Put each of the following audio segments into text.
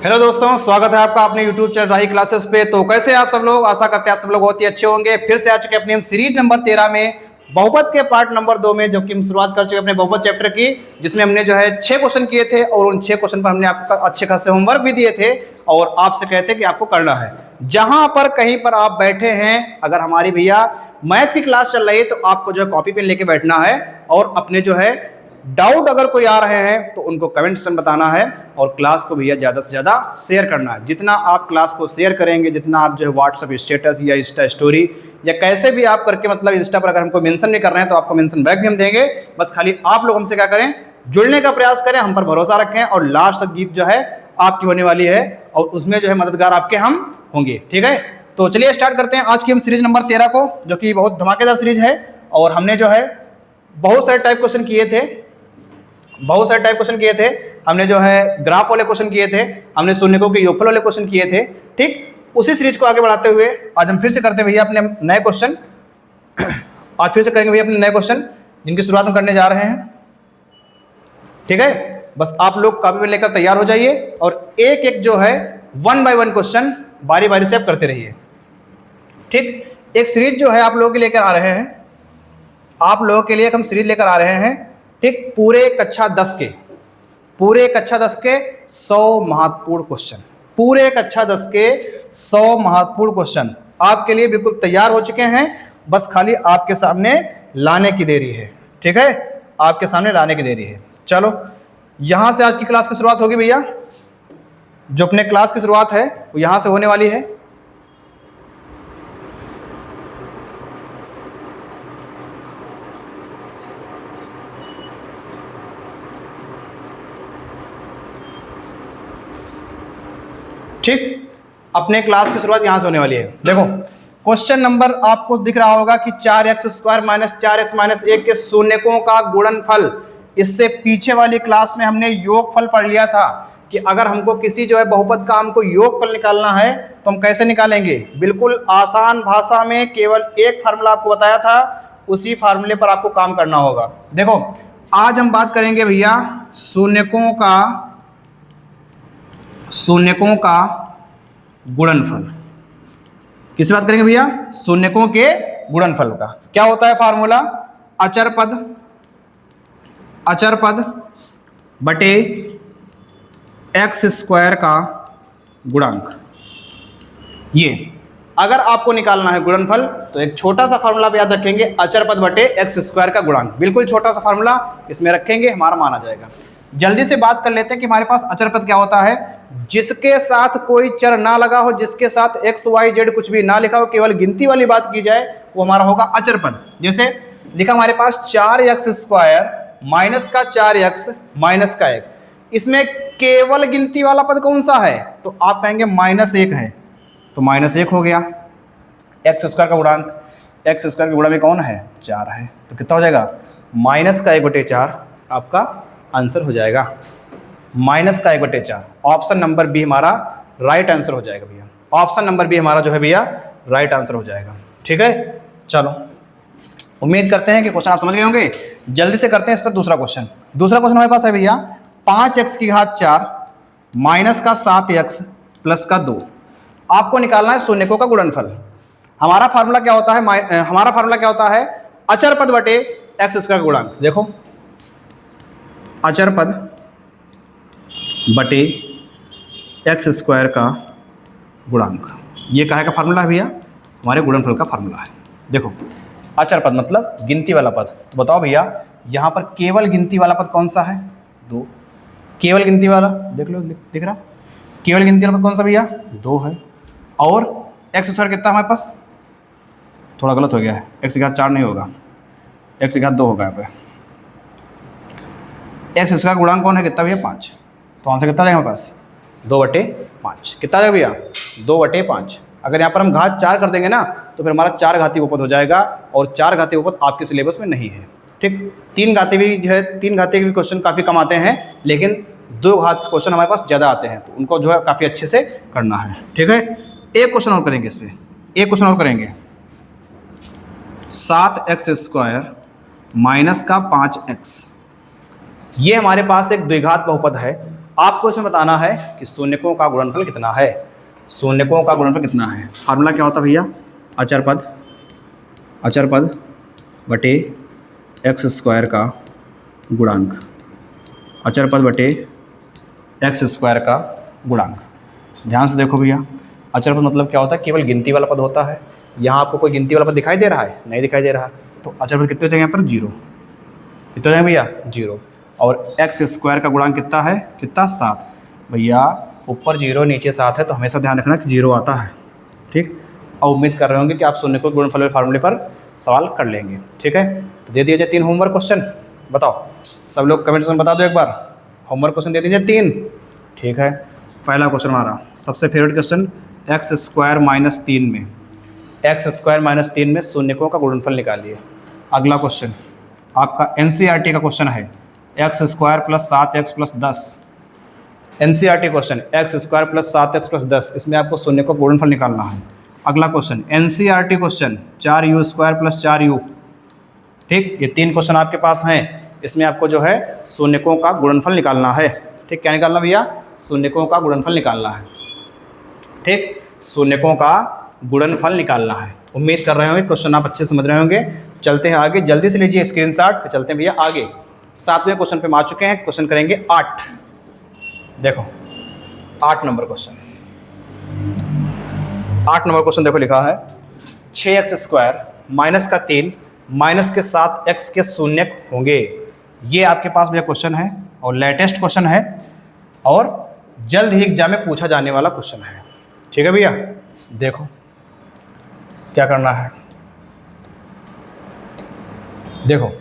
Hello दोस्तों, स्वागत है आपका अपने YouTube चैनल राही क्लासेस पे। तो कैसे हैं आप सब लोग? आशा करते हैं आप सब लोग बहुत ही अच्छे होंगे। फिर से आ चुके हैं अपनी हम सीरीज नंबर 13 में, बहुपद के पार्ट नंबर 2 में, जो कि हम शुरुआत कर चुके हैं अपने बहुपद चैप्टर की, जिसमें हमने जो है 6 क्वेश्चन किए थे और उन 6 क्वेश्चन पर हमने आपको अच्छे खासे होमवर्क भी दिए थे और आपसे कहते कि आपको करना है। जहां पर कहीं पर आप बैठे हैं, अगर हमारी भैया मैथ की क्लास चल रही है तो आपको जो है कॉपी पेन लेके बैठना है और अपने जो है डाउट अगर कोई आ रहे हैं तो उनको कमेंट सेक्शन बताना है और क्लास को भैया ज़्यादा से ज़्यादा शेयर करना है। जितना आप क्लास को शेयर करेंगे, जितना आप जो है व्हाट्सअप स्टेटस या इंस्टा स्टोरी या कैसे भी आप करके, मतलब इंस्टा पर अगर हमको मेंशन नहीं कर रहे हैं तो आपको मेंशन बैक भी हम देंगे। बस खाली आप लोग हमसे क्या करें, जुड़ने का प्रयास करें, हम पर भरोसा रखें और लास्ट तक जीत जो है आपकी होने वाली है और उसमें जो है मददगार आपके हम होंगे। ठीक है, तो चलिए स्टार्ट करते हैं आज की हम सीरीज नंबर 13 को, जो कि बहुत धमाकेदार सीरीज है। और हमने जो है बहुत सारे टाइप क्वेश्चन किए थे, हमने जो है ग्राफ वाले क्वेश्चन किए थे, हमने शून्यकों के योगफल वाले क्वेश्चन किए थे। ठीक, उसी सीरीज को आगे बढ़ाते हुए आज हम फिर से करते हैं भैया अपने नए क्वेश्चन। आज फिर से करेंगे भैया अपने नए क्वेश्चन, जिनकी शुरुआत हम करने जा रहे हैं। ठीक है, बस आप लोग कॉपी पेन लेकर तैयार हो जाइए और एक एक जो है 1 बाय 1 क्वेश्चन बारी बारी से आप करते रहिए। ठीक, एक सीरीज जो है आप लोगों के लेकर आ रहे हैं, आप लोगों के लिए हम सीरीज लेकर आ रहे हैं। ठीक, पूरे कक्षा 10 के 100 महत्वपूर्ण क्वेश्चन, पूरे कक्षा 10 के 100 महत्वपूर्ण क्वेश्चन आपके लिए बिल्कुल तैयार हो चुके हैं। बस खाली आपके सामने लाने की देरी है। ठीक है, आपके सामने लाने की देरी है। चलो, यहां से आज की क्लास की शुरुआत होगी भैया। जो अपने क्लास की शुरुआत है वो यहां से होने वाली है। ठीक, अपने क्लास की शुरुआत यहां से होने वाली है। देखो, क्वेश्चन नंबर आपको दिख रहा होगा कि 4x² - 4x - 1 के शून्यकों का गुणनफल। इससे पीछे वाली क्लास में हमने योगफल पढ़ लिया था कि अगर हमको किसी जो है बहुपद का हमको योगफल निकालना है तो हम कैसे निकालेंगे। बिल्कुल आसान भाषा में केवल एक फार्मूला आपको बताया था, उसी फार्मूले पर आपको काम करना होगा। देखो, आज हम बात करेंगे भैया शून्यकों का गुणनफल। किस बात करेंगे भैया? शून्यकों के गुणनफल का। क्या होता है फार्मूला? अचर पद बटे x² का गुणांक। ये अगर आपको निकालना है गुणनफल तो एक छोटा सा फार्मूला आप याद रखेंगे, अचर पद बटे x² का गुणांक। बिल्कुल छोटा सा फार्मूला इसमें रखेंगे, हमारा मान आ जाएगा। जल्दी से बात कर लेते हैं कि हमारे पास अचर पद क्या होता है। जिसके साथ कोई चर ना लगा हो, जिसके साथ x y z कुछ भी ना लिखा हो, केवल गिनती वाली बात की जाए, वो हमारा होगा अचर पद। जैसे लिखा हमारे पास 4x² माइनस का 4x माइनस का 1, इसमें केवल गिनती वाला पद कौन सा है? तो आप कहेंगे -1 है, तो -1 हो गया। x² का गुणांक, x² के गुणा में कौन है? 4 है, तो कितना हो जाएगा? -1/4 आपका आंसर हो जाएगा। -1/4 ऑप्शन नंबर बी हमारा राइट आंसर हो जाएगा भैया। ऑप्शन नंबर बी हमारा जो है भैया राइट आंसर हो जाएगा। ठीक है, चलो, उम्मीद करते हैं कि क्वेश्चन आप समझ गए होंगे। जल्दी से करते हैं इस पर दूसरा क्वेश्चन। दूसरा क्वेश्चन हमारे पास है भैया 5x⁴ माइनस का 7x प्लस का 2। आपको निकालना है शून्यकों का गुणनफल। हमारा फार्मूला क्या होता है? अचर पद बटे x² का गुणांक। देखो, अचर पद बटे x² का गुणांक, ये काहे का फार्मूला है भैया? हमारे गुणनफल का फार्मूला है। देखो, अचर पद मतलब गिनती वाला पद। तो बताओ भैया, यहाँ पर केवल गिनती वाला पद कौन सा है? 2। केवल गिनती वाला देख लो, दिख रहा? केवल गिनती वाला पद कौन सा भैया? 2 है। और x² कितना हमारे पास? थोड़ा गलत हो गया है, x⁴ नहीं होगा, x⁴ 2 होगा यहाँ पे। x² का गुणांक कौन है? कितना भैया? 5। तो आंसर कितना जाएगा हमारे पास? 2/5। कितना जाएगा भैया? 2/5। अगर यहाँ पर हम घात 4 कर देंगे ना तो फिर हमारा 4 घातीय बहुपद हो जाएगा, और 4 घातीय बहुपद आपके सिलेबस में नहीं है। ठीक, 3 घातीय भी जो है, 3 घातीय के भी क्वेश्चन काफ़ी कम आते हैं, लेकिन 2 घात के क्वेश्चन हमारे पास ज़्यादा आते हैं, तो उनको जो है काफ़ी अच्छे से करना है। ठीक है, एक क्वेश्चन और करेंगे इस पर, एक क्वेश्चन और करेंगे। 7x² माइनस का 5x, ये हमारे पास एक द्विघात बहुपद है। आपको इसमें बताना है कि शून्यकों का गुणनफल कितना है। शून्यकों का गुणनफल कितना है, फार्मूला क्या होता है भैया, अचर पद बटे एक्स स्क्वायर का गुणांक, अचर पद बटे एक्स स्क्वायर का गुणांक। ध्यान से देखो भैया, अचर पद मतलब क्या होता है, केवल गिनती वाला पद होता है। यहाँ आपको कोई गिनती वाला पद दिखाई दे रहा है, नहीं दिखाई दे रहा, तो अचर पद कितने हो जाएंगे यहाँ पर, 0। कितने हो जाएंगे भैया, 0। और एक्स स्क्वायर का गुणांक कितना है, कितना, 7। भैया ऊपर 0 नीचे 7 है, तो हमेशा ध्यान रखना कि 0 आता है, ठीक। और उम्मीद कर रहे होंगे कि आप शून्यकों के गुणनफल फार्मूले पर सवाल कर लेंगे, ठीक है। तो दे दीजिए 3 होमवर्क क्वेश्चन, बताओ सब लोग कमेंट में बता दो एक बार, होमवर्क क्वेश्चन दे दीजिए 3, ठीक है। पहला क्वेश्चन हमारा सबसे favourite question, x square minus 3 में, एक्स स्क्वायर माइनस 3 में शून्यकों का गुणनफल निकालिए। अगला क्वेश्चन आपका एनसीईआरटी का क्वेश्चन है, x square plus 7x plus 10। NCERT question x square plus 7x plus 10, इसमें आपको शून्यकों का गुणनफल निकालना है। अगला question NCERT question 4u square plus 4u, ठीक। ये 3 क्वेश्चन आपके पास हैं, इसमें आपको जो है शून्यकों का गुणनफल निकालना है, ठीक। क्या निकालना भैया, शून्यकों का गुणनफल निकालना है, ठीक। शून्यकों का गुणनफल निकालना है। उम्मीद कर रहे होंगे क्वेश्चन आप अच्छे समझ रहे होंगे। चलते हैं आगे, जल्दी से लीजिए स्क्रीनशॉट, फिर चलते हैं भैया आगे। 7वें क्वेश्चन पे हम आ चुके हैं, क्वेश्चन करेंगे 8। देखो 8 नंबर क्वेश्चन, 8 नंबर क्वेश्चन देखो लिखा है 6x स्क्वायर माइनस का 3 माइनस के साथ x के शून्यक होंगे। ये आपके पास भैया क्वेश्चन है और लेटेस्ट क्वेश्चन है और जल्द ही एग्जाम में पूछा जाने वाला क्वेश्चन है, ठीक है भैया। देखो क्या करना है, देखो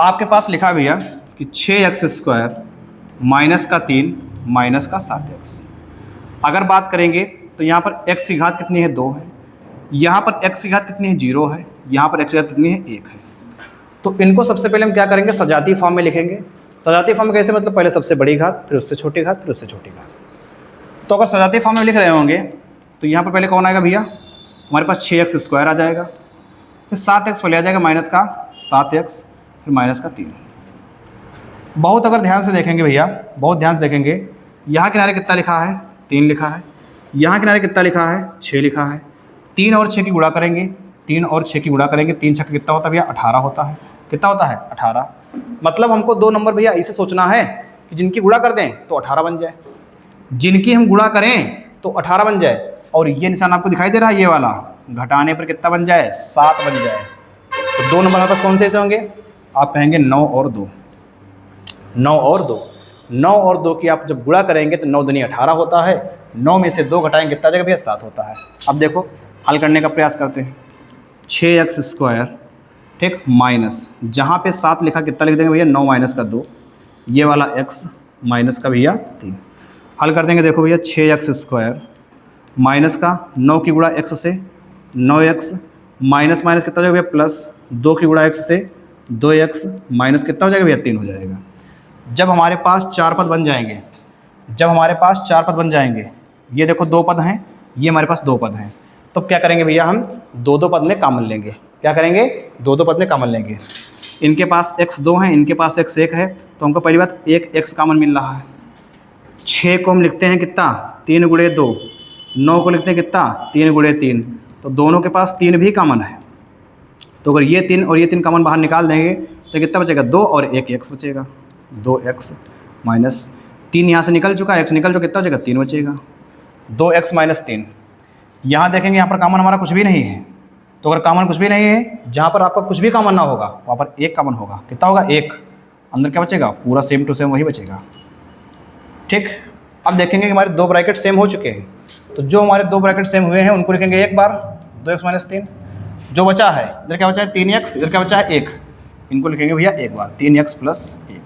आपके पास लिखा है भैया कि 6x स्क्वायर माइनस का 3 माइनस का 7x। अगर बात करेंगे तो यहाँ पर x की घात कितनी है, 2 है। यहाँ पर x की घात कितनी है, 0 है। यहाँ पर x की घात कितनी है, 1 है। तो इनको सबसे पहले हम क्या करेंगे, सजातीय फॉर्म में लिखेंगे। सजातीय फॉर्म में कैसे, मतलब पहले सबसे बड़ी घात, फिर उससे छोटी घात, फिर उससे छोटी घात। तो अगर सजातीय फॉर्म में लिख रहे होंगे तो यहाँ पर पहले कौन आएगा भैया, हमारे पास 6x स्क्वायर आ जाएगा, फिर 7x पहले आ जाएगा माइनस का 7x, फिर माइनस का 3। बहुत अगर ध्यान से देखेंगे भैया, बहुत ध्यान से देखेंगे, यहाँ किनारे कितना लिखा है, 3 लिखा है। यहाँ किनारे कितना लिखा है, 6 लिखा है। 3 और 6 की गुणा करेंगे, 3 और 6 की गुणा करेंगे, 3 6 कितना होता है भैया, 18 होता है। कितना होता है, 18। मतलब हमको 2 नंबर भैया ऐसे सोचना है कि जिनकी गुणा कर दें तो 18 बन जाए, जिनकी हम गुणा करें तो 18 बन जाए। और ये निशान आपको दिखाई दे रहा है, ये वाला घटाने पर कितना बन जाए, 7 बन जाए। तो 2 नंबर हमारे पास कौन से ऐसे होंगे, आप कहेंगे 9 और 2, 9 और 2। 9 और 2 की आप जब गुणा करेंगे तो 9 दूनी 18 होता है। 9 में से 2 घटाएंगे कितना जाएगा भैया, 7 होता है। अब देखो हल करने का प्रयास करते हैं। 6x स्क्वायर, ठीक, माइनस जहाँ पे 7 लिखा कितना लिख देंगे भैया, 9 माइनस का 2, ये वाला x माइनस का भैया 3। हल कर देंगे, देखो भैया 6x स्क्वायर माइनस का 9 की गुणा x से 9x माइनस माइनस कितना हो जाएगा भैया, प्लस 2 की गुणा x से 2x माइनस कितना हो जाएगा भैया, 3 हो जाएगा। जब हमारे पास 4 पद बन जाएंगे, जब हमारे पास 4 पद बन जाएंगे, ये देखो 2 पद हैं, ये हमारे पास 2 पद हैं, तो क्या करेंगे भैया, हम 2 पद में कॉमन लेंगे। क्या करेंगे, 2 पद में कॉमन लेंगे। इनके पास x 2 है, इनके पास x 1 है, तो हमको पहली बात एक x कॉमन मिल रहा है। 6 को हम लिखते हैं कितना, 3 गुणे 2। 9 को लिखते हैं कितना, 3 गुणे 3। तो दोनों के पास 3 भी कॉमन है। तो अगर ये 3 और ये 3 कॉमन बाहर निकाल देंगे तो कितना बचेगा, 2 और एक x बचेगा। 2x माइनस 3 यहाँ से निकल चुका, x निकल चुका, कितना बचेगा, 3 बचेगा। 2x minus 3। यहाँ देखेंगे, यहाँ पर कॉमन हमारा कुछ भी नहीं है। तो अगर कॉमन कुछ भी नहीं है, जहाँ पर आपका कुछ भी कॉमन ना होगा वहाँ पर एक कॉमन होगा। कितना होगा, 1। अंदर क्या बचेगा, पूरा सेम टू सेम वही बचेगा, ठीक। अब देखेंगे कि हमारे 2 ब्रैकेट सेम हो चुके हैं, तो जो हमारे 2 ब्रैकेट सेम हुए हैं उनको लिखेंगे एक बार, 2x माइनस 3। जो बचा है, इधर क्या बचा है, 3x, इधर क्या बचा है, 1, इनको लिखेंगे भैया एक बार, 3x प्लस 1।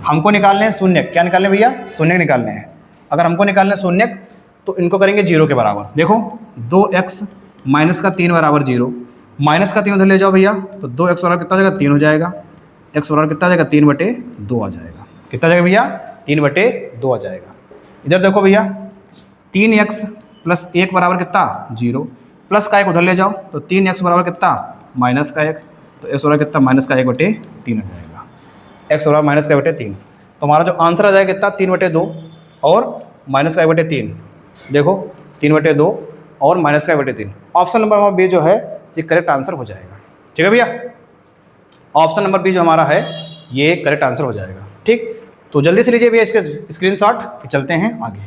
हमको निकालने हैं शून्यक। क्या निकालने भैया, शून्यक निकालने हैं। अगर हमको निकालने हैं शून्यक तो इनको करेंगे 0 के बराबर। देखो 2x माइनस का 3 बराबर 0, माइनस का 3 उधर ले जाओ भैया, तो 2x बराबर कितना हो जाएगा, 3 हो जाएगा। x बराबर कितना आ जाएगा, 3/2 आ जाएगा। कितना आ जाएगा भैया, 3/2 आ जाएगा। इधर देखो भैया 3x प्लस 1 बराबर कितना, 0, प्लस का 1 उधर ले जाओ, तो 3x बराबर कितना, माइनस का 1, तो x बराबर कितना, माइनस का 1/3 हो जाएगा। x बराबर माइनस का 1/3। तो हमारा जो आंसर आ जाएगा कितना, 3/2 और माइनस का 1/3। देखो 3/2 और माइनस का 1/3। ऑप्शन नंबर हमारा बी जो है ये करेक्ट आंसर हो जाएगा। ठीक है भैया, ऑप्शन नंबर बी जो हमारा है ये करेक्ट आंसर हो जाएगा। ठीक, तो जल्दी से लीजिए भैया इसके स्क्रीनशॉट, फिर चलते हैं आगे।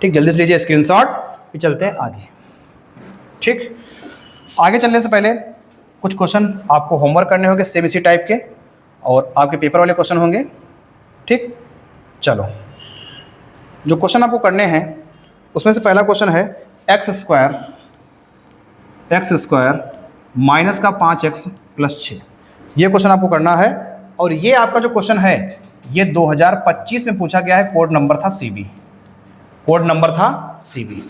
ठीक, जल्दी से लीजिए स्क्रीनशॉट, फिर चलते हैं आगे। ठीक, आगे चलने से पहले कुछ क्वेश्चन आपको होमवर्क करने होंगे सेम इसी टाइप के, और आपके पेपर वाले क्वेश्चन होंगे। ठीक, चलो जो क्वेश्चन आपको करने हैं उसमें से पहला क्वेश्चन है एक्स स्क्वायर माइनस का 5x प्लस 6। ये क्वेश्चन आपको करना है, और ये आपका जो क्वेश्चन है ये 2025 में पूछा गया है। कोड नंबर था CB, कोड नंबर था CB।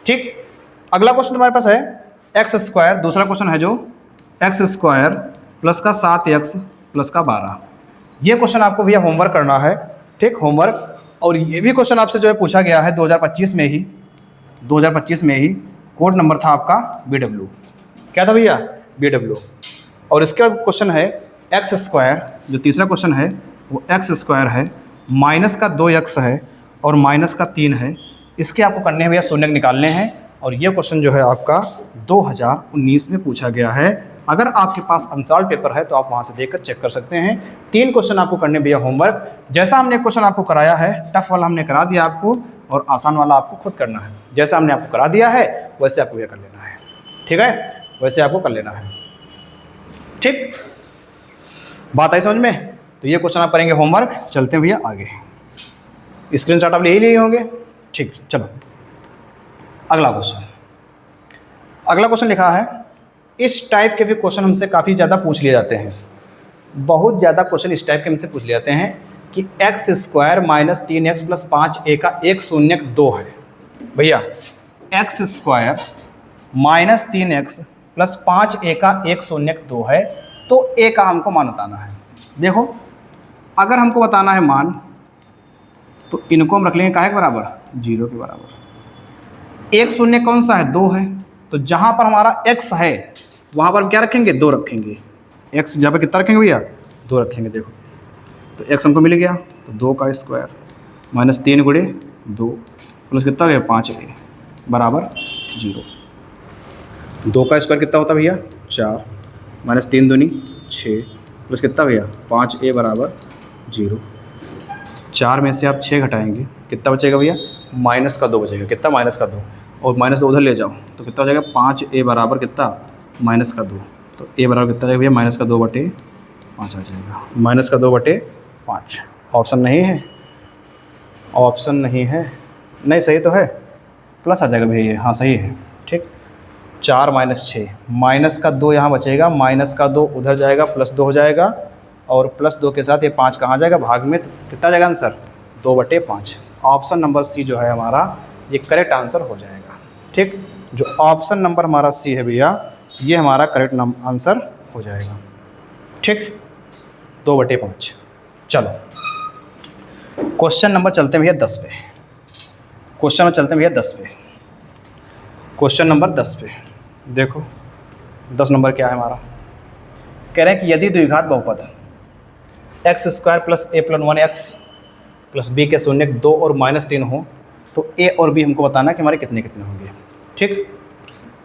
ठीक, अगला क्वेश्चन तुम्हारे पास है एक्स स्क्वायर, दूसरा क्वेश्चन है जो एक्स स्क्वायर प्लस का 7x प्लस का 12। ये क्वेश्चन आपको भैया होमवर्क करना है। ठीक, होमवर्क, और ये भी क्वेश्चन आपसे जो है पूछा गया है 2025 में ही, 2025 में ही। कोड नंबर था आपका BW। क्या था भैया? BW। और इसके बाद क्वेश्चन है एक्स स्क्वायर, जो तीसरा क्वेश्चन है वो एक्स स्क्वायर है, माइनस का 2x है और माइनस का 3 है। इसके आपको करने हैं भैया शून्य निकालने हैं, और ये क्वेश्चन जो है आपका 2019 में पूछा गया है। अगर आपके पास अनसॉल्व पेपर है तो आप वहाँ से देखकर चेक कर सकते हैं। 3 क्वेश्चन आपको करने भैया होमवर्क। जैसा हमने क्वेश्चन आपको कराया है, टफ वाला हमने करा दिया आपको, और आसान वाला आपको खुद करना है। जैसा हमने आपको करा दिया है वैसे आपको ये कर लेना है। ठीक है, वैसे आपको कर लेना है। ठीक, बात आई समझ में? तो ये क्वेश्चन आप करेंगे होमवर्क। चलते हैं भैया आगे, स्क्रीनशॉट आप ले ही लिए होंगे। ठीक, चलो अगला क्वेश्चन। अगला क्वेश्चन लिखा है, इस टाइप के भी क्वेश्चन हमसे काफ़ी ज़्यादा पूछ लिए जाते हैं। बहुत ज़्यादा क्वेश्चन इस टाइप के हमसे पूछ लिए जाते हैं कि x square minus 3x plus 5a का 102 है। भैया x square minus 3x plus 5a का 102 है, तो a का हमको मान बताना है। देखो अगर हमको बताना है मान, तो इनको हम रख लेंगे काहे के बराबर, 0 के बराबर। 1 कौन सा है, 2 है, तो जहाँ पर हमारा x है वहाँ पर हम क्या रखेंगे, 2 रखेंगे। x जहाँ पर कितना रखेंगे भैया, 2 रखेंगे। देखो तो x हमको मिल गया, तो 2 का स्क्वायर माइनस 3 गुणे 2 प्लस कितना हो गया 5a बराबर 0। 2 का स्क्वायर कितना होता है भैया, 4 माइनस 3 दूनी 6 प्लस कितना भैया 5a बराबर 0। 4 में से आप 6 घटाएंगे, कितना बचेगा भैया, माइनस का 2 बचेगा। कितना, माइनस का 2, और माइनस 2 उधर ले जाओ तो कितना हो जाएगा, 5a बराबर कितना, माइनस का 2। तो a बराबर कितना जाएगा भैया, माइनस का 2/5 आ जाएगा। माइनस का 2/5 ऑप्शन नहीं है, ऑप्शन नहीं है, नहीं सही तो है, प्लस आ जाएगा भैया ये, हाँ सही है। ठीक, 4 माइनस 6, माइनस का 2 यहाँ बचेगा, माइनस का 2 उधर जाएगा, प्लस 2 हो जाएगा, और प्लस 2 के साथ ये 5 कहाँ जाएगा, भाग में, तो कितना जाएगा आंसर, 2/5। ऑप्शन नंबर सी जो है हमारा ये करेक्ट आंसर हो जाएगा। ठीक, जो ऑप्शन नंबर हमारा सी है भैया ये हमारा करेक्ट आंसर हो जाएगा। ठीक, 2/5। चलो क्वेश्चन नंबर चलते हैं भैया 10 पे। क्वेश्चन में चलते हैं भैया 10 पे। क्वेश्चन नंबर 10 पे देखो, 10 नंबर क्या है हमारा, कह रहे हैं कि यदि द्विघात बहुपद x square plus a plus 1x plus b के शून्य 2 और -3 हो, तो a और b हमको बताना है कि हमारे कितने कितने होंगे। ठीक,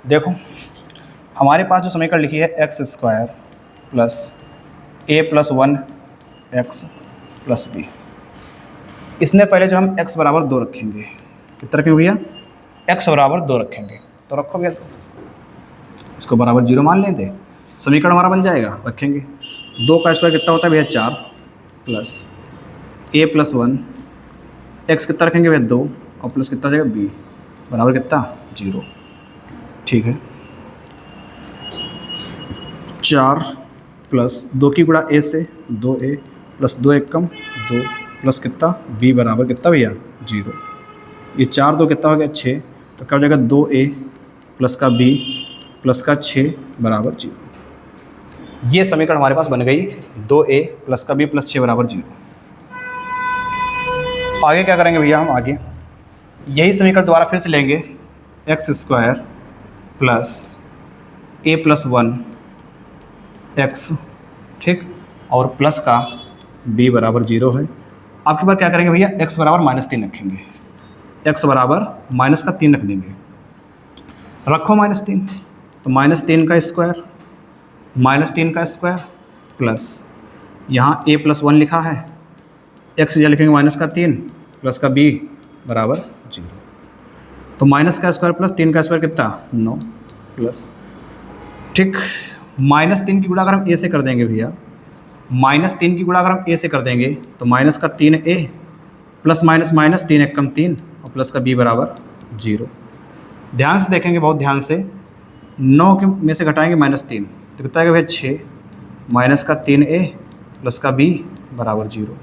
देखो हमारे पास जो समीकरण लिखी है x square plus a plus 1x plus b, इसमें पहले जो हम x बराबर 2 रखेंगे, कितना रखेंगे भैया, x बराबर 2 रखेंगे, तो रखो भैया, तो इसको बराबर 0 मान लेते, समीकरण हमारा बन जाएगा। रखेंगे 2 का स्क्वायर कितना होता है भैया 4 प्लस a प्लस 1 x कितना रखेंगे भैया 2, और प्लस कितना हो जाएगा b बराबर कितना 0। ठीक है, 4 प्लस 2 की गुणा a से 2a प्लस 2 एकम 2 प्लस कितना b बराबर कितना भैया 0। ये 4 2 कितना हो गया 6, तो क्या हो जाएगा 2a प्लस का b प्लस का 6 बराबर 0। ये समीकरण हमारे पास बन गई, 2a प्लस का b प्लस 6 बराबर 0। आगे क्या करेंगे भैया, हम आगे यही समीकरण दोबारा फिर से लेंगे, x square plus a plus 1x, ठीक, और प्लस का b बराबर 0 है, आपके पास क्या करेंगे भैया, x बराबर -3 रखेंगे, x बराबर -3 रख देंगे, रखो -3, तो -3 का स्क्वायर, -3 का स्क्वायर प्लस यहाँ a+1 लिखा है, x या लिखेंगे -3 प्लस का b बराबर 0, तो माइनस का स्क्वायर प्लस 3 का स्क्वायर कितना 9 प्लस, ठीक, -3 की गुणा अगर हम a से कर देंगे भैया, -3 की गुणा अगर हम a से कर देंगे तो माइनस का 3a प्लस माइनस माइनस 3 एकम 3 और प्लस का b बराबर 0। ध्यान से देखेंगे, बहुत ध्यान से, 9 के में से घटाएंगे -3 तो कितना आएगा भैया 6, माइनस का 3a प्लस का b बराबर 0।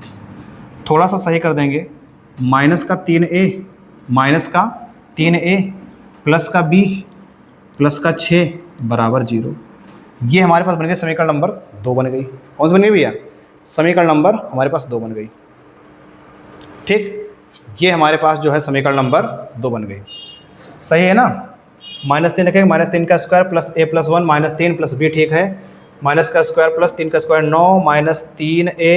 थोड़ा सा सही कर देंगे, माइनस का 3a प्लस का b प्लस का 6 बराबर 0। ये हमारे पास बन गया समीकरण नंबर 2 बन गई। कौन सी बन गई भैया, समीकरण नंबर हमारे पास 2 बन गई, ठीक, ये हमारे पास जो है समीकरण नंबर 2 बन गई, सही है ना। -3 लिखेंगे, -3 का square plus a+1 -3 plus b, ठीक है, माइनस का स्क्वायर प्लस 3 का स्क्वायर 9 -3a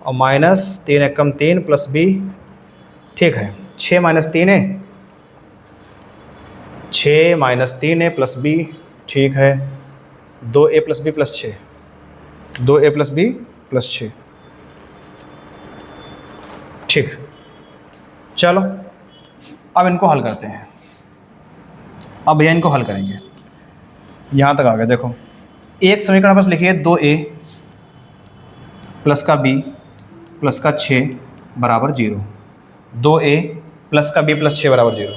और -3 एकम 3 प्लस b, ठीक है, 6 -3a, 6 -3a प्लस b, ठीक है, 2a plus b plus 6, 2a plus b plus 6, ठीक। चलो अब इनको हल करते हैं। अब भैया इनको हल करेंगे, यहाँ तक आ गए। देखो एक समीकरण बस लिखिए 2a प्लस का b प्लस का 6 बराबर 0, 2a प्लस का b प्लस 6 बराबर 0।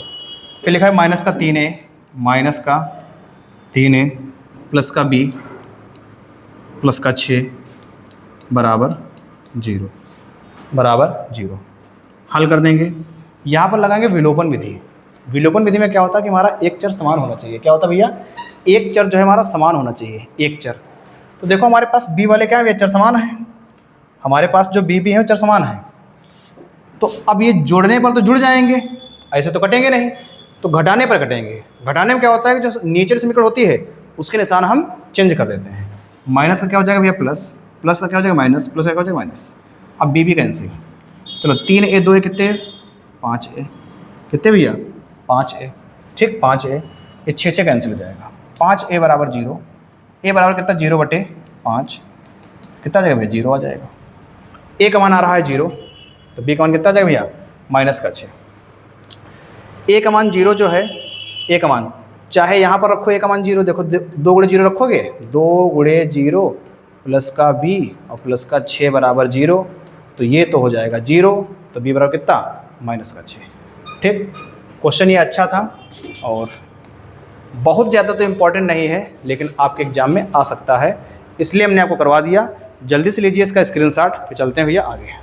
फिर लिखा है माइनस का 3a प्लस का b प्लस का 6 बराबर 0 हल कर देंगे। यहाँ पर लगाएंगे विलोपन विधि। विलोपन विधि में क्या होता है कि हमारा एक चर समान होना चाहिए। क्या होता है भैया, एक चर जो है हमारा समान होना चाहिए, एक चर। तो देखो हमारे पास b वाले क्या है, वे चर समान है, हमारे पास जो b है वो चर समान है। तो अब ये जोड़ने पर तो जुड़ जाएंगे, ऐसे तो कटेंगे नहीं, तो घटाने पर कटेंगे। घटाने में क्या होता है कि जो नेचर समीकरण होती है उसके निशान हम चेंज कर देते हैं। माइनस का क्या हो जाएगा भैया प्लस, प्लस का क्या हो जाएगा माइनस, प्लस का क्या हो जाएगा माइनस। अब b भी कैंसिल, चलो 3a 2a कितने 5a, कितने भैया 5a, ठीक, 5a, ये 6 कैंसिल हो जाएगा, 5a बराबर 0, a बराबर कितना 0/5, कितना आ जाएगा भैया 0 आ जाएगा। a का मान आ रहा है 0, तो b का मान कितना आ जाएगा भैया -6। a का मान 0 जो है, a का मान चाहे यहाँ पर रखो, a का मान 0, देखो 2 × 0 रखोगे, 2 × 0 प्लस का b और प्लस का 6 बराबर 0, तो ये तो हो जाएगा 0, तो b बराबर कितना -6, ठीक। क्वेश्चन ये अच्छा था और बहुत ज़्यादा तो इम्पोर्टेंट नहीं है, लेकिन आपके एग्जाम में आ सकता है, इसलिए हमने आपको करवा दिया। जल्दी से लीजिए इसका स्क्रीनशॉट, फिर चलते हैं भैया आगे।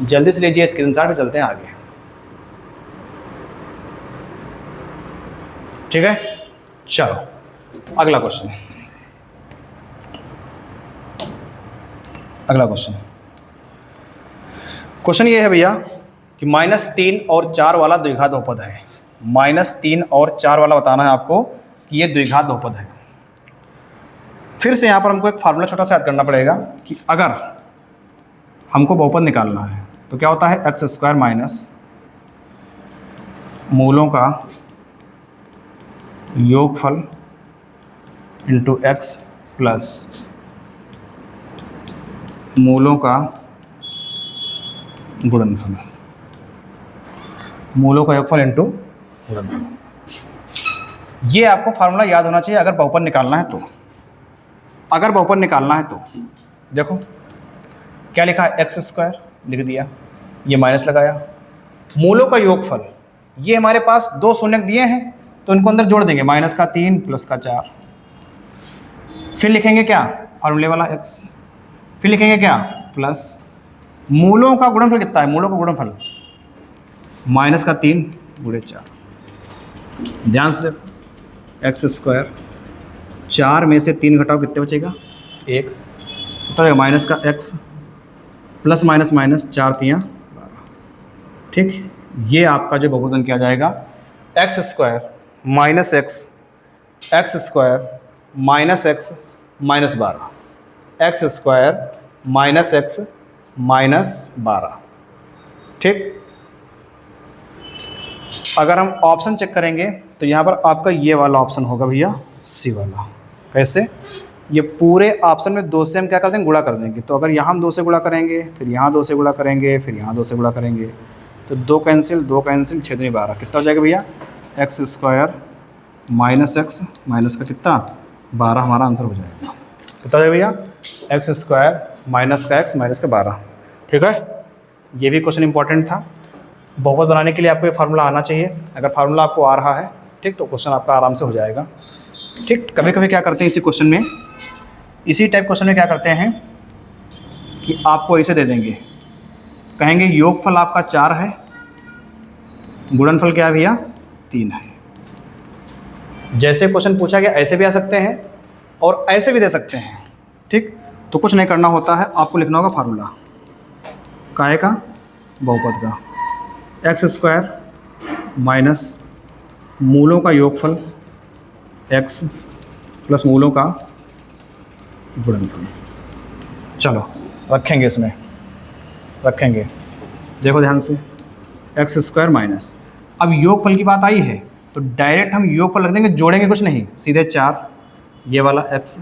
जल्दी से लीजिए स्क्रीनशॉट, फिर चलते हैं आगे, ठीक है। चलो अगला क्वेश्चन, क्वेश्चन ये है भैया कि -3 और 4 वाला द्विघात बहुपद है। -3 और 4 वाला बताना है आपको कि ये द्विघात बहुपद है। फिर से यहाँ पर हमको एक फार्मूला छोटा सा याद करना पड़ेगा कि अगर हमको बहुपद निकालना है तो क्या होता है, x² माइनस मूलों का योगफल इंटू x प्लस मूलों का गुणनफल, मूलों का योगफल इंटू गुणनफल। ये आपको फार्मूला याद होना चाहिए अगर बहुपद निकालना है तो। अगर बहुपद निकालना है तो देखो क्या लिखा है, x² लिख दिया, ये माइनस लगाया, मूलों का योगफल, ये हमारे पास 2 शून्य दिए हैं तो इनको अंदर जोड़ देंगे, -3 प्लस का 4, फिर लिखेंगे क्या फार्मूले वाला x, फिर लिखेंगे क्या प्लस मूलों का गुणनफल कितना है, मूलों का गुणनफल -3 × 4। ध्यान से x², 4 में से 3 घटाओ कितने बचेगा 1, तो माइनस का x प्लस माइनस माइनस 4 × 3 12, ठीक। ये आपका जो बहुपद बन के आ जाएगा x² - x, x² - x -12, x² - x -12। ठीक, अगर हम ऑप्शन चेक करेंगे तो यहाँ पर आपका ये वाला ऑप्शन होगा भैया, सी वाला। कैसे? ये पूरे ऑप्शन में 2 से हम क्या कर देंगे, गुणा कर देंगे। तो अगर यहाँ हम 2 से गुणा करेंगे, फिर यहाँ 2 से गुणा करेंगे, फिर यहाँ 2 से गुणा करेंगे, तो 2 कैंसिल 2 कैंसिल, 6 दूनी 12, कितना हो जाएगा भैया, x² माइनस x माइनस का कितना 12 हमारा आंसर हो जाएगा। कितना हो जाएगा भैया, x² माइनस का x माइनस का 12। ठीक है, ये भी क्वेश्चन इंपॉर्टेंट था। बहुपद बनाने के लिए आपको ये फार्मूला आना चाहिए। अगर फार्मूला आपको आ रहा है, ठीक, तो क्वेश्चन आपका आराम से हो जाएगा। ठीक, कभी कभी क्या करते हैं इसी क्वेश्चन में, इसी टाइप क्वेश्चन में क्या करते हैं कि आपको ऐसे दे देंगे, कहेंगे योगफल आपका 4 है, गुणनफल क्या है भैया 3 है। जैसे क्वेश्चन पूछा गया ऐसे भी आ सकते हैं और ऐसे भी दे सकते हैं। ठीक, तो कुछ नहीं करना होता है, आपको लिखना होगा फार्मूला काहे का, बहुपद का, x² माइनस मूलों का योगफल x प्लस मूलों का गुणनफल। चलो रखेंगे, इसमें रखेंगे, देखो ध्यान से, x² माइनस, अब योगफल की बात आई है तो डायरेक्ट हम योगफल रख देंगे, जोड़ेंगे कुछ नहीं, सीधे 4, ये वाला x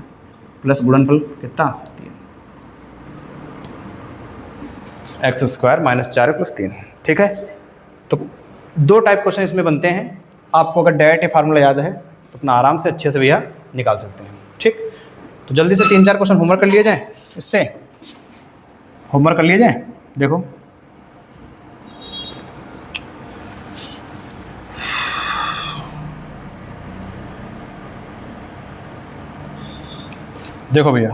प्लस गुणनफल कितना 3, x² माइनस 4 प्लस 3। ठीक है, तो 2 टाइप क्वेश्चन इसमें बनते हैं। आपको अगर डायरेक्ट ये फार्मूला याद है तो अपना आराम से अच्छे से भैया निकाल सकते हैं। ठीक, तो जल्दी से 3-4 क्वेश्चन होमवर्क कर लिए जाएँ, इस पर होमवर्क कर लिए जाएँ। देखो देखो भैया,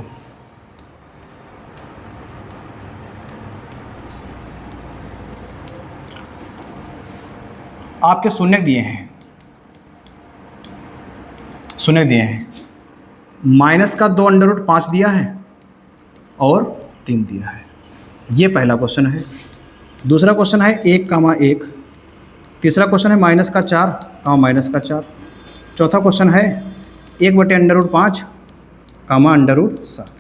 आपके शून्यक दिए हैं, शून्यक दिए हैं, माइनस का 2√5 दिया है और 3 दिया है। ये पहला क्वेश्चन है। दूसरा क्वेश्चन है 1, 1। तीसरा क्वेश्चन है माइनस का 4, माइनस का 4। चौथा क्वेश्चन है 1/√5, √7।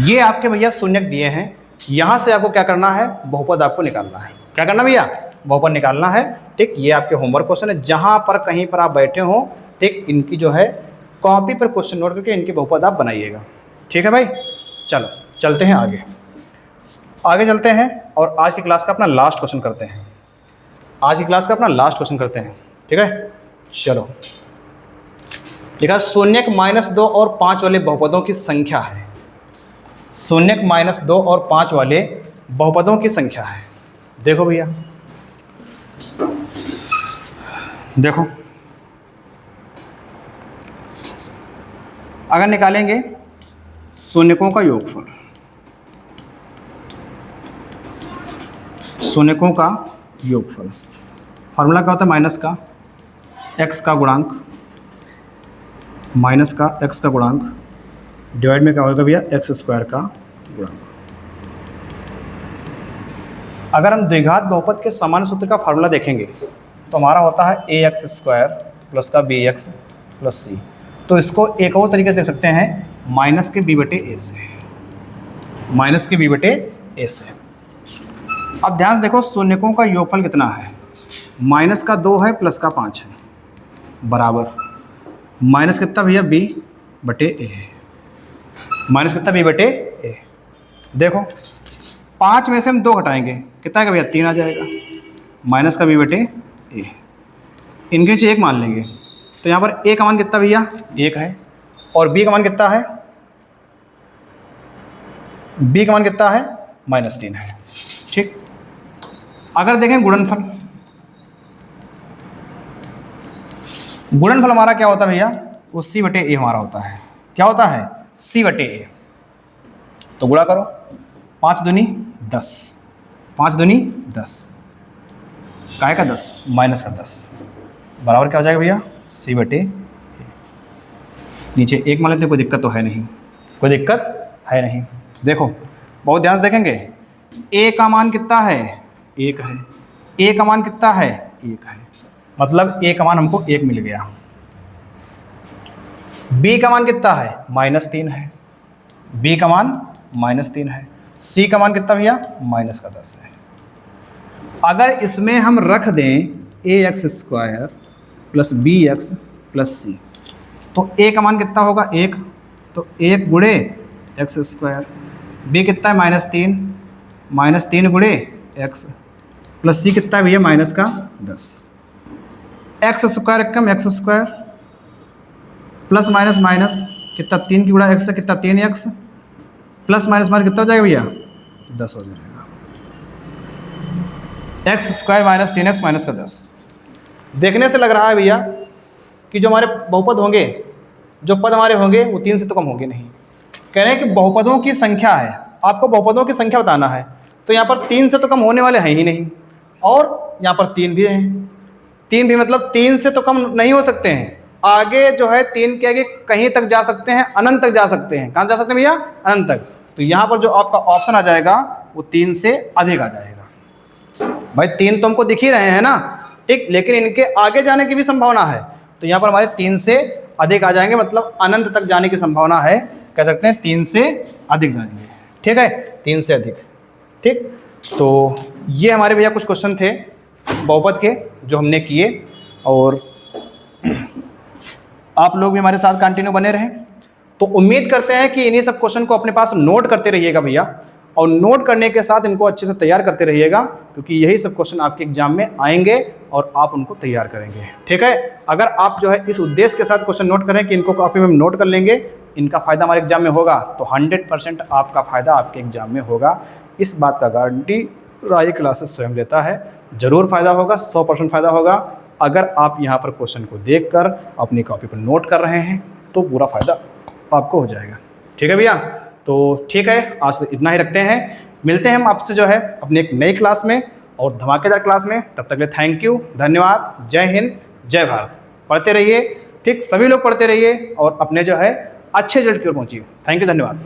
ये आपके भैया शून्यक दिए हैं। यहाँ से आपको क्या करना है, बहुपद आपको निकालना है। क्या करना भैया, बहुपद निकालना है। ठीक, ये आपके होमवर्क क्वेश्चन है, जहाँ पर कहीं पर आप बैठे हो, ठीक, इनकी जो है कॉपी पर क्वेश्चन नोट करके इनकी बहुपद आप बनाइएगा। ठीक है भाई, चलो चलते हैं आगे, आगे चलते हैं और आज की क्लास का अपना लास्ट क्वेश्चन करते हैं। आज की क्लास का अपना लास्ट क्वेश्चन करते हैं। ठीक है, चलो लिखा शून्यक -2 और 5 वाले बहुपदों की संख्या है। शून्यक -2 और 5 वाले बहुपदों की संख्या है। देखो भैया, देखो अगर निकालेंगे शून्यकों का योगफल, शून्यकों का योगफल, फार्मूला क्या होता है, माइनस का x का गुणांक, माइनस का x का गुणांक डिवाइड में क्या होगा भैया, x² का गुणांक। अगर हम द्विघात बहुपद के सामान्य सूत्र का फार्मूला देखेंगे तो हमारा होता है ax² प्लस का bx प्लस c। तो इसको एक और तरीके से देख सकते हैं, माइनस के b/a से, माइनस के b/a से। अब ध्यान से देखो, शून्यकों का योगफल कितना है, माइनस का 2 है प्लस का 5 है, बराबर माइनस कितना भैया, b/a है, माइनस कितना b/a। देखो 5 में से हम 2 घटाएंगे, कितना आएगा भैया, 3 आ जाएगा, माइनस का b/a। इनके नीचे 1 मान लेंगे, तो यहाँ पर a का मान कितना भैया, 1 है, और b का मान कितना है, b का मान कितना है, -3 है। ठीक, अगर देखें गुणनफल, गुणनफल हमारा क्या होता है भैया, वो c/a हमारा होता है। क्या होता है, c/a। तो गुणा करो, 5 दूनी 10, 5 दूनी 10, काय का 10, माइनस का 10, बराबर क्या हो जाएगा भैया, c/a। नीचे 1 मान लेते हैं, कोई दिक्कत तो है नहीं, कोई दिक्कत है नहीं। देखो बहुत ध्यान से देखेंगे, a का मान कितना है, 1 है, a का मान कितना है, 1 है, मतलब a का मान हमको 1 मिल गया। b का मान कितना है, -3 है, b का मान -3 है। सी का मान कितना भैया -10 है। अगर इसमें हम रख दें ax² प्लस bx प्लस सी, तो a का मान कितना होगा 1, तो 1 गुणे x², b कितना है -3 गुणे x प्लस सी कितना है भैया -10। x² एकम x² प्लस माइनस माइनस कितना 3 की गुणा x से कितना 3x प्लस माइनस माइनस कितना हो जाएगा भैया 10 हो जाएगा। x² - 3x - 10। देखने से लग रहा है भैया कि जो हमारे बहुपद होंगे, जो पद हमारे होंगे वो 3 से तो कम होंगे नहीं। कह रहे हैं कि बहुपदों की संख्या है, आपको बहुपदों की संख्या बताना है, तो यहाँ पर 3 से तो कम होने वाले हैं ही नहीं, और यहाँ पर 3 भी हैं। 3 भी मतलब 3 से तो कम नहीं हो सकते हैं। आगे जो है 3 के आगे कहीं तक जा सकते हैं, अनंत तक जा सकते हैं। कहाँ जा सकते हैं भैया? अनंत तक। तो यहाँ पर जो आपका ऑप्शन आ जाएगा वो 3 से अधिक आ जाएगा। भाई 3 तो हमको दिख ही रहे हैं ना, ठीक, लेकिन इनके आगे जाने की भी संभावना है, तो यहाँ पर हमारे 3 से अधिक आ जाएंगे, मतलब अनंत तक जाने की संभावना है। कह सकते हैं 3 से अधिक जाएंगे, ठीक है, 3 से अधिक, ठीक। तो ये हमारे भैया कुछ क्वेश्चन थे बहुपद के जो हमने किए, और आप लोग भी हमारे साथ कंटिन्यू बने रहें। तो उम्मीद करते हैं कि इन्हीं सब क्वेश्चन को अपने पास नोट करते रहिएगा भैया, और नोट करने के साथ इनको अच्छे से तैयार करते रहिएगा, क्योंकि यही सब क्वेश्चन आपके एग्जाम में आएंगे और आप उनको तैयार करेंगे, ठीक है। अगर आप जो है इस उद्देश्य के साथ क्वेश्चन नोट करें कि इनको कॉपी में नोट कर लेंगे, इनका फ़ायदा हमारे एग्जाम में होगा, तो 100% आपका फ़ायदा आपके एग्जाम में होगा। इस बात का गारंटी राय क्लासेस स्वयं लेता है। ज़रूर फ़ायदा होगा, 100% फ़ायदा होगा। अगर आप यहाँ पर क्वेश्चन को देखकर अपनी कॉपी पर नोट कर रहे हैं तो पूरा फ़ायदा आपको हो जाएगा, ठीक है भैया। तो ठीक है, आज तो इतना ही रखते हैं। मिलते हैं हम आपसे जो है अपने एक नई क्लास में और धमाकेदार क्लास में। तब तक के लिए थैंक यू, धन्यवाद, जय हिंद, जय भारत। पढ़ते रहिए, ठीक, सभी लोग पढ़ते रहिए और अपने जो है अच्छे रिजल्ट की ओर पहुँचिए। थैंक यू, धन्यवाद।